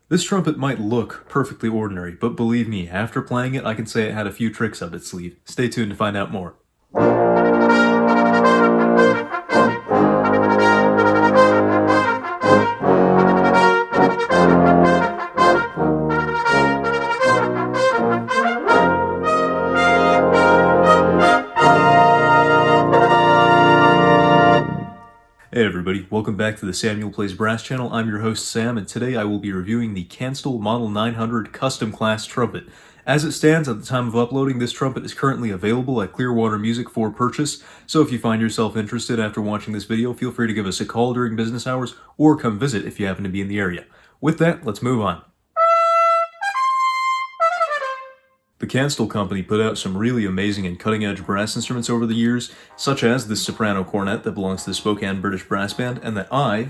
This trumpet might look perfectly ordinary, but believe me, after playing it, I can say it had a few tricks up its sleeve. Stay tuned to find out more. Hey everybody, welcome back to the Samuel Plays Brass channel. I'm your host Sam, and today I will be reviewing the Kanstul Model 900 Custom Class Trumpet. As it stands at the time of uploading, this trumpet is currently available at Clearwater Music for purchase, so if you find yourself interested after watching this video, feel free to give us a call during business hours, or come visit if you happen to be in the area. With that, let's move on. The Kanstul company put out some really amazing and cutting-edge brass instruments over the years, such as this soprano cornet that belongs to the Spokane British Brass Band, and that I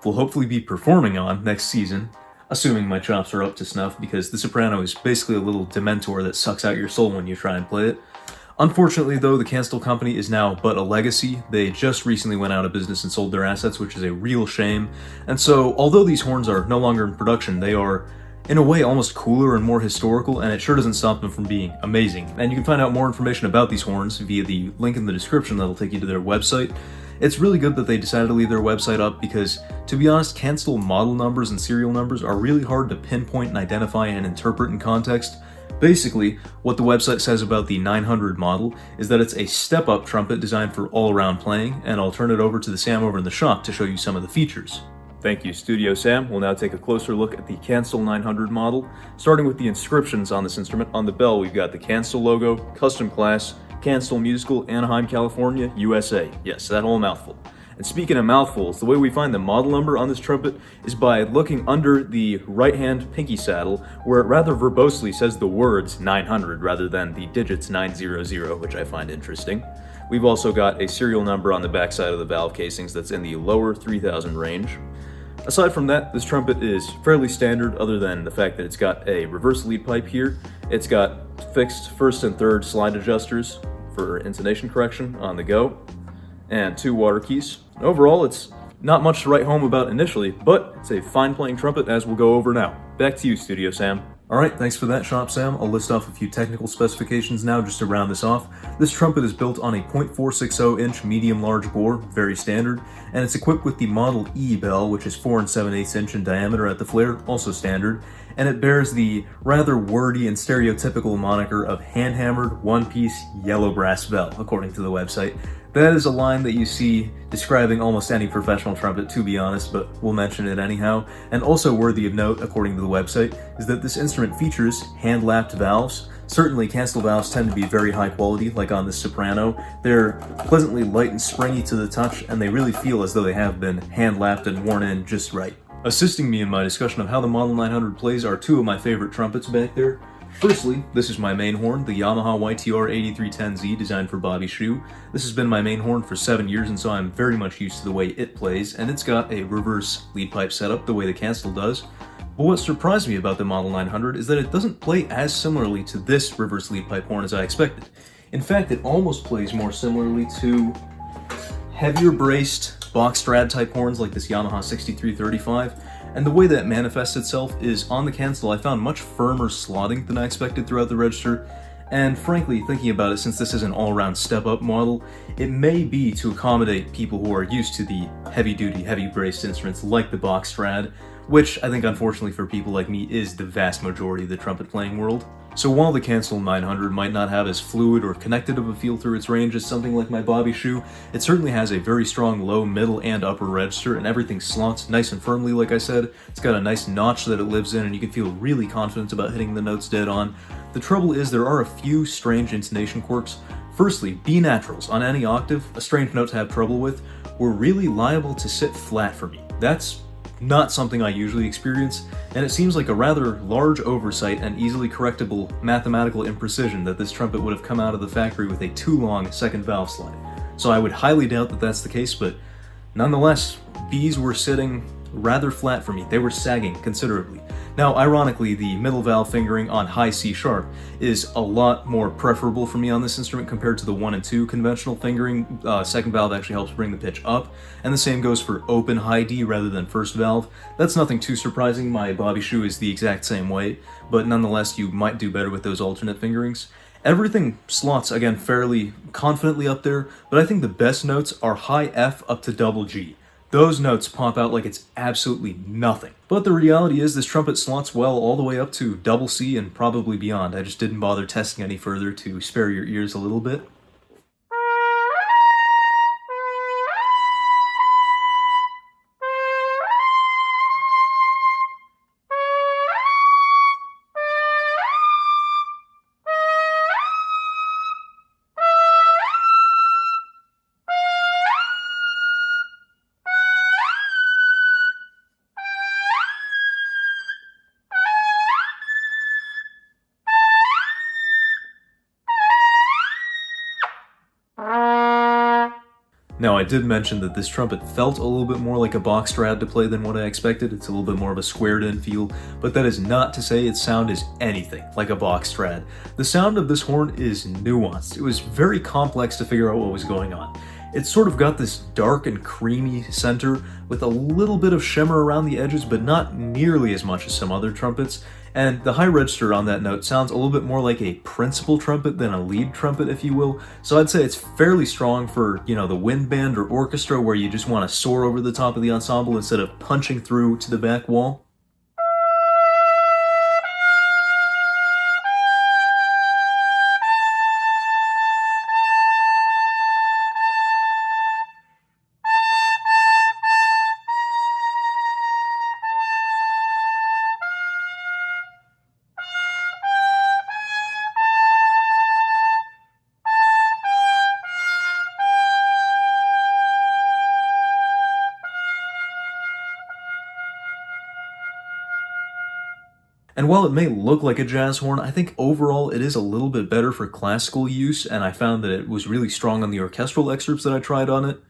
will hopefully be performing on next season, assuming my chops are up to snuff, because the soprano is basically a little dementor that sucks out your soul when you try and play it. Unfortunately, though, the Kanstul company is now but a legacy. They just recently went out of business and sold their assets, which is a real shame. And so, although these horns are no longer in production, they are in a way almost cooler and more historical, and it sure doesn't stop them from being amazing. And you can find out more information about these horns via the link in the description that'll take you to their website. It's really good that they decided to leave their website up because, to be honest, Kanstul model numbers and serial numbers are really hard to pinpoint and identify and interpret in context. Basically, what the website says about the 900 model is that it's a step-up trumpet designed for all-around playing, and I'll turn it over to the Sam over in the shop to show you some of the features. Thank you, Studio Sam. We'll now take a closer look at the Kanstul 900 model, starting with the inscriptions on this instrument. On the bell, we've got the Kanstul logo, Custom Class, Kanstul Musical, Anaheim, California, USA. Yes, that whole mouthful. And speaking of mouthfuls, the way we find the model number on this trumpet is by looking under the right-hand pinky saddle, where it rather verbosely says the words 900 rather than the digits 900, which I find interesting. We've also got a serial number on the backside of the valve casings that's in the lower 3000 range. Aside from that, this trumpet is fairly standard other than the fact that it's got a reverse lead pipe here. It's got fixed first and third slide adjusters for intonation correction on the go, and 2 water keys. Overall, it's not much to write home about initially, but it's a fine playing trumpet as we'll go over now. Back to you, Studio Sam. Alright, thanks for that, Shop Sam. I'll list off a few technical specifications now just to round this off. This trumpet is built on a .460-inch medium-large bore, very standard, and it's equipped with the Model E bell, which is 4 7/8 inch in diameter at the flare, also standard, and it bears the rather wordy and stereotypical moniker of hand-hammered, one-piece, yellow brass bell, according to the website. That is a line that you see describing almost any professional trumpet, to be honest, but we'll mention it anyhow. And also worthy of note, according to the website, is that this instrument features hand-lapped valves. Certainly, Kanstul valves tend to be very high quality, like on this soprano. They're pleasantly light and springy to the touch, and they really feel as though they have been hand-lapped and worn in just right. Assisting me in my discussion of how the Model 900 plays are 2 of my favorite trumpets back there. Firstly, this is my main horn, the Yamaha YTR 8310Z designed for Bobby Shoe. This has been my main horn for 7 years, and so I'm very much used to the way it plays, and it's got a reverse lead pipe setup the way the Kanstul does. But what surprised me about the Model 900 is that it doesn't play as similarly to this reverse lead pipe horn as I expected. In fact, it almost plays more similarly to heavier braced box strad type horns like this Yamaha 6335. And the way that manifests itself is on the Kanstul, I found much firmer slotting than I expected throughout the register, and frankly, thinking about it, since this is an all-around step-up model, it may be to accommodate people who are used to the heavy-duty, heavy-braced instruments like the box strad, which I think unfortunately for people like me is the vast majority of the trumpet playing world. So while the Kanstul 900 might not have as fluid or connected of a feel through its range as something like my Bobby Shoe, it certainly has a very strong low, middle, and upper register, and everything slots nice and firmly, like I said. It's got a nice notch that it lives in, and you can feel really confident about hitting the notes dead on. The trouble is there are a few strange intonation quirks. Firstly, B naturals on any octave, a strange note to have trouble with, were really liable to sit flat for me. That's not something I usually experience, and it seems like a rather large oversight and easily correctable mathematical imprecision that this trumpet would have come out of the factory with a too long second valve slide. So I would highly doubt that that's the case, but nonetheless, B's were sitting rather flat for me. They were sagging considerably. Now, ironically, the middle valve fingering on high C sharp is a lot more preferable for me on this instrument compared to the 1 and 2 conventional fingering. Second valve actually helps bring the pitch up, and the same goes for open high D rather than first valve. That's nothing too surprising. My bobby shoe is the exact same way, but nonetheless, you might do better with those alternate fingerings. Everything slots, again, fairly confidently up there, but I think the best notes are high F up to double G. Those notes pop out like it's absolutely nothing. But the reality is this trumpet slots well all the way up to double C and probably beyond. I just didn't bother testing any further to spare your ears a little bit. Now, I did mention that this trumpet felt a little bit more like a box Strad to play than what I expected. It's a little bit more of a squared-in feel, but that is not to say its sound is anything like a box Strad. The sound of this horn is nuanced. It was very complex to figure out what was going on. It's sort of got this dark and creamy center with a little bit of shimmer around the edges, but not nearly as much as some other trumpets. And the high register on that note sounds a little bit more like a principal trumpet than a lead trumpet, if you will. So I'd say it's fairly strong for, the wind band or orchestra where you just want to soar over the top of the ensemble instead of punching through to the back wall. And while it may look like a jazz horn, I think overall it is a little bit better for classical use, and I found that it was really strong on the orchestral excerpts that I tried on it.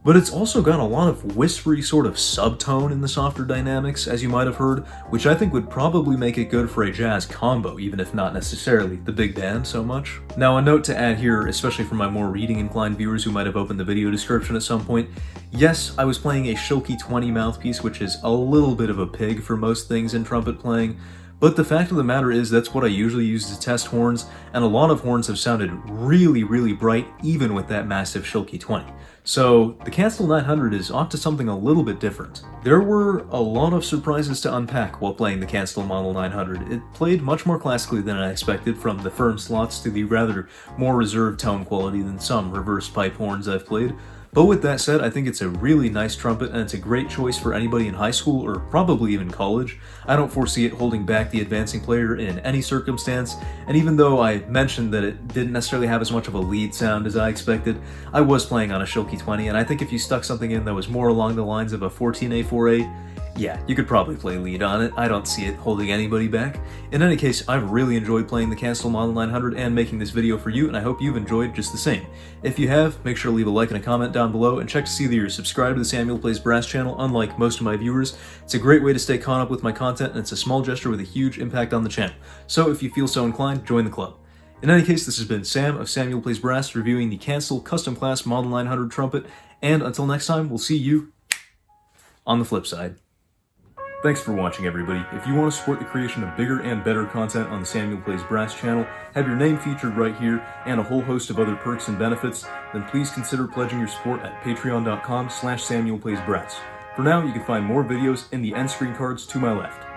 But it's also got a lot of whispery sort of subtone in the softer dynamics, as you might have heard, which I think would probably make it good for a jazz combo, even if not necessarily the big band so much. Now, a note to add here, especially for my more reading-inclined viewers who might have opened the video description at some point, yes, I was playing a Schilke 20 mouthpiece, which is a little bit of a pig for most things in trumpet playing, but the fact of the matter is that's what I usually use to test horns, and a lot of horns have sounded really, really bright even with that massive Schilke 20. So the Kanstul 900 is off to something a little bit different. There were a lot of surprises to unpack while playing the Kanstul Model 900. It played much more classically than I expected, from the firm slots to the rather more reserved tone quality than some reverse pipe horns I've played. But with that said, I think it's a really nice trumpet, and it's a great choice for anybody in high school or probably even college. I don't foresee it holding back the advancing player in any circumstance, and even though I mentioned that it didn't necessarily have as much of a lead sound as I expected, I was playing on a Schilke 20, and I think if you stuck something in that was more along the lines of a 14A4A, yeah, you could probably play lead on it. I don't see it holding anybody back. In any case, I've really enjoyed playing the Kanstul Model 900 and making this video for you, and I hope you've enjoyed just the same. If you have, make sure to leave a like and a comment down below, and check to see that you're subscribed to the Samuel Plays Brass channel, unlike most of my viewers. It's a great way to stay caught up with my content, and it's a small gesture with a huge impact on the channel. So if you feel so inclined, join the club. In any case, this has been Sam of Samuel Plays Brass reviewing the Kanstul Custom Class Model 900 trumpet, and until next time, we'll see you on the flip side. Thanks for watching, everybody. If you want to support the creation of bigger and better content on the Samuel Plays Brass channel, have your name featured right here, and a whole host of other perks and benefits, then please consider pledging your support at patreon.com/SamuelPlaysBrass. For now, you can find more videos in the end screen cards to my left.